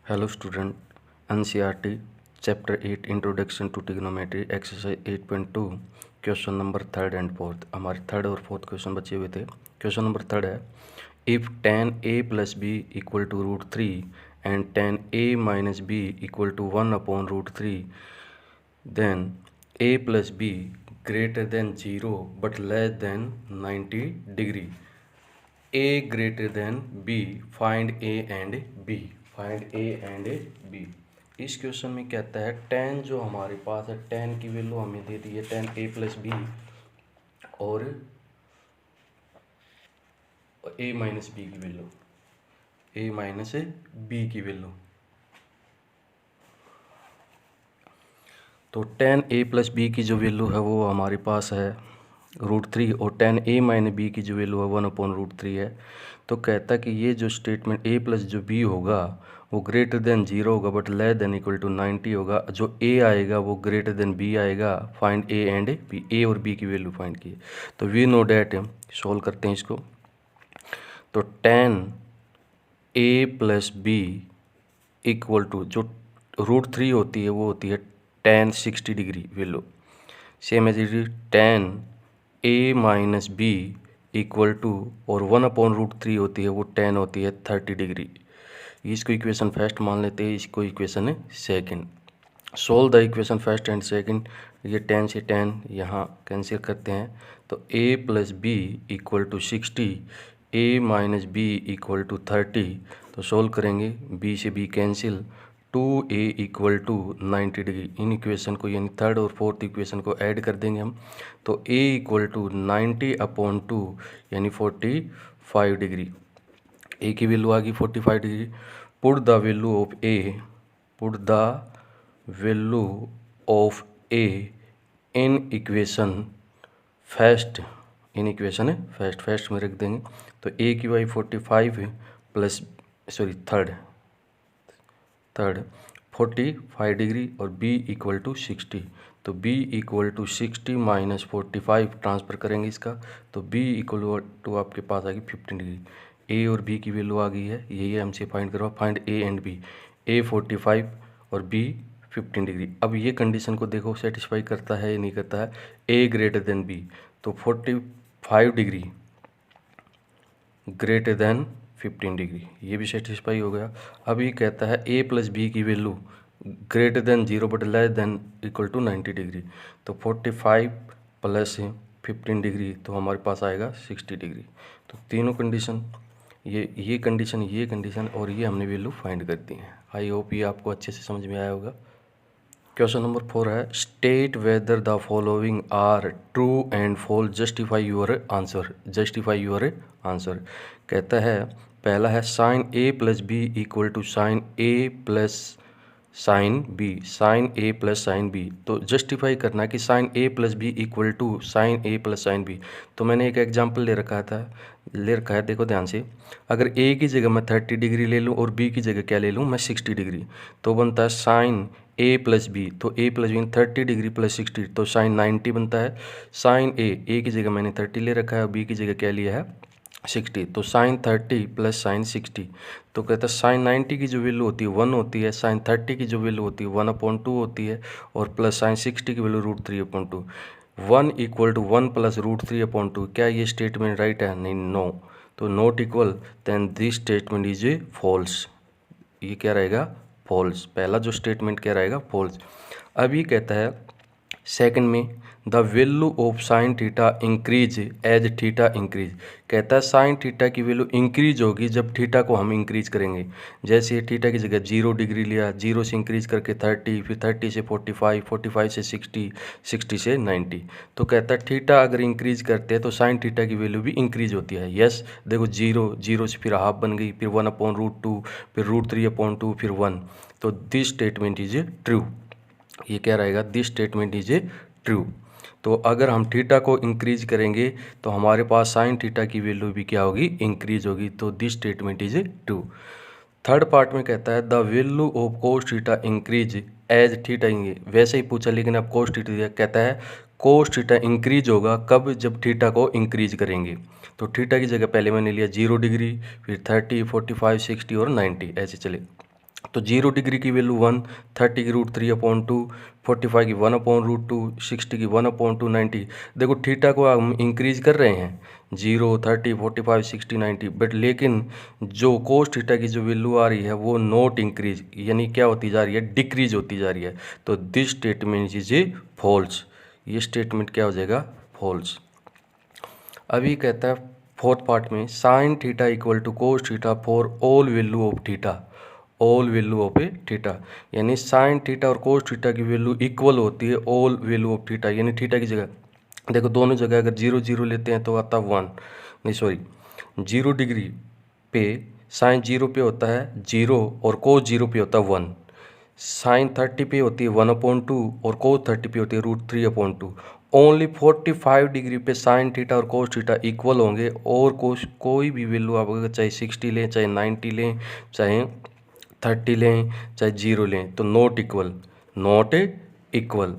Hello student, NCERT chapter 8 introduction to trigonometry exercise 8.2 question number third and fourth. हमारे third और fourth question बचे हुए थे। Question number third है, if tan a plus B equal to √3 and tan a minus B equal to 1/√3 then a plus B greater than 0 but less than 90 degree. a greater than b, find a and b। Find a and b। इस question में कहता है tan जो हमारे पास है, tan की value हमें दे दी है tan a प्लस बी और a माइनस बी की वैल्यू, a माइनस बी की वैल्यू। तो tan a प्लस बी की जो वैल्यू है वो हमारे पास है √3 और tan a माइनस बी की जो वैल्यू है 1/√3 है। तो कहता है कि ये जो स्टेटमेंट a प्लस जो b होगा वो ग्रेटर देन 0 होगा but less than equal to 90 होगा। जो a आएगा वो ग्रेटर देन b आएगा। Find a and b, a और b की वैल्यू फाइंड की। तो वी नो डैट, सॉल्व करते हैं इसको। तो tan a plus B equal to जो √3 होती है वो होती है tan 60 degree value. Same as it is tan a minus B equal to और 1/√3 होती है वो tan होती है 30 डिग्री। इसको इक्वेशन फर्स्ट मान लेते हैं, इसको equation second. Solve the equation first and second. ये tan से tan यहाँ कैंसिल करते हैं तो a plus B equal to 60, a minus B equal to 30। तो सोल्व करेंगे, b से b cancel, 2a equal to 90 degree. इन इक्वेशन को यानी थर्ड और फोर्थ इक्वेशन को ऐड कर देंगे हम। तो a इक्वल टू 90/2 यानी 45 डिग्री। a की वैल्यू आ गई 45 degree. Put the value of a, put the value of a in equation first, in equation first में रख देंगे। तो a की वैल्यू 45 प्लस थर्ड 45 डिग्री और b इक्वल टू 60। तो b equal to 60 minus 45 transfer करेंगे इसका, तो b इक्वल टू आपके पास आ गई 15 डिग्री। a और b की वैल्यू आ गई है, यही हमसे फाइंड करवा। Find a and b, a 45 और b 15 डिग्री। अब ये कंडीशन को देखो सेटिस्फाई करता है या नहीं करता है। a ग्रेटर देन b, तो 45 डिग्री ग्रेटर देन 15 डिग्री, ये भी सेटिस्फाई हो गया। अब ये कहता है a प्लस बी की value greater than 0 but less than equal to 90 degree. तो 45 प्लस 15 डिग्री तो हमारे पास आएगा 60 डिग्री। तो तीनों कंडीशन, ये कंडीशन और ये हमने वैल्यू फाइंड कर दी है। आई होप ये आपको अच्छे से समझ में आया होगा। क्वेश्चन नंबर 4 है, state whether the following are true and false, justify your answer. Justify your answer कहता है, पहला है sine a plus B equal to sine a plus sine B, sine a plus sine B. तो justify करना है कि sine a plus B equal to sine a plus sine B. तो मैंने एक एग्जांपल ले रखा है, देखो ध्यान से। अगर a की जगह मैं 30 डिग्री ले लूँ और b की जगह क्या ले लूँ, मैं 60 डिग्री, तो बनता है साइन a प्लस बी। तो a plus B 30 degree plus 60 तो साइन 90 बनता है। साइन a की जगह मैंने 30 ले रखा है, b की जगह क्या लिया है 60, तो साइन 30 प्लस साइन 60। तो कहता है साइन 90 की जो वैल्यू होती है 1 होती है, साइन 30 की जो वैल्यू होती है 1/2 होती है, और प्लस साइन 60 की वैल्यू √3/2। 1 equal to 1 plus √3/2। क्या ये स्टेटमेंट राइट है? नहीं, नो। तो not equal, then this statement is a false. ये क्या रहेगा? फॉल्स। पहला जो स्टेटमेंट क्या रहेगा? फॉल्स। अब ये कहता है सेकंड में, the value of sine theta increase as theta increase. कहता है साइन थीटा की वैल्यू इंक्रीज होगी जब थीटा को हम इंक्रीज करेंगे। जैसे थीटा की जगह 0 डिग्री लिया, 0 से इंक्रीज करके 30, फिर 30 से 45, 45 से 60, 60 से 90। तो कहता है थीटा अगर इंक्रीज करते हैं तो साइन थीटा की वैल्यू भी इंक्रीज होती है। यस, देखो 0 से फिर हाफ बन गई, फिर 1/√2, फिर √3/2, फिर 1। तो दिस स्टेटमेंट इज ट्रू। ये क्या रहेगा? This statement is a true. तो अगर हम थीटा को इंक्रीज करेंगे तो हमारे पास साइन थीटा की वैल्यू भी क्या होगी? इंक्रीज होगी। तो this statement is a true. Third part में कहता है the value of cos theta increase as theta increase. वैसे ही पूछा लेकिन अब कोस थीटा दिया। कहता है कोस थीटा इंक्रीज होगा कब? जब थीटा को इंक्रीज करेंगे। तो थीटा की जगह पहले मैंने लिया 0 डिग्री, फिर 30, 45, 60 और 90 ऐसे चले। तो 0 डिग्री की वैल्यू 1, 30 की √3/2, 45 की 1/√2, 60 की 1/2, 90। देखो थीटा को हम इंक्रीज कर रहे हैं 0, 30, 45, 60, 90, बट लेकिन जो कोस थीटा की जो वैल्यू आ रही है वो नॉट इंक्रीज, यानी क्या होती जा रही है, डिक्रीज होती जा रही है। तो this statement is a false, ये स्टेटमेंट क्या हो जाएगा, फॉल्स। अभी कहता है फोर्थ पार्ट में sine theta equal to cos theta for all value of theta, all value of a theta, यानी साइन थीटा और कोस थीटा की वैल्यू इक्वल होती है ऑल वैल्यू ऑफ थीटा, यानी थीटा की जगह देखो दोनों जगह अगर 0 0 लेते हैं तो आता है 1, नहीं सॉरी 0 डिग्री पे साइन 0 पे होता है 0 और कोस 0 पे होता है 1, साइन 30 पे होती है 1/2 और कोस 30 पे होती है √3/2। ओनली 45 डिग्री पे साइन थीटा और कोस थीटा इक्वल होंगे, और कोई भी वैल्यू आप अगर चाहे 60 लें, चाहे 90 लें, चाहे 30 लें, चाहे 0 लें, तो not equal, not equal.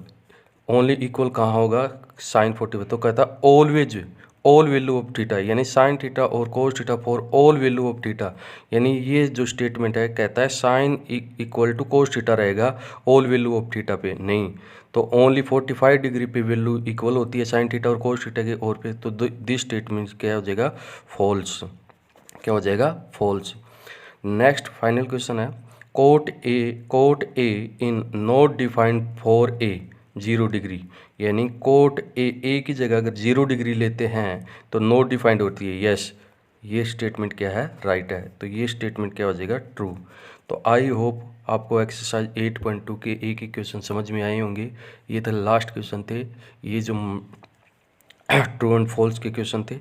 Only equal कहाँ होगा, साइन 45। तो कहता है always all value of theta, यानी साइन थीटा और cos theta for all value of theta, यानी ये जो स्टेटमेंट है कहता है sine equal to cos theta रहेगा ऑल वैल्यू ऑफ थीटा पे, नहीं। तो ओनली 45 डिग्री पे वैल्यू इक्वल होती है साइन थीटा और कोस थीटा के, और पे तो दिस स्टेटमेंट क्या हो जाएगा, फॉल्स, क्या हो जाएगा, फॉल्स। नेक्स्ट फाइनल क्वेश्चन है cot A in not defined for a 0 degree, यानी कोट ए की जगह अगर 0 डिग्री लेते हैं तो नॉट डिफाइंड होती है, यस, ये स्टेटमेंट क्या है, राइट है। तो ये स्टेटमेंट क्या हो जाएगा, ट्रू। तो आई होप आपको एक्सरसाइज 8.2 के एक ही क्वेश्चन समझ में आए होंगे। ये थे लास्ट क्वेश्चन थे, ये जो ट्रू एंड फॉल्स के क्वेश्चन थे।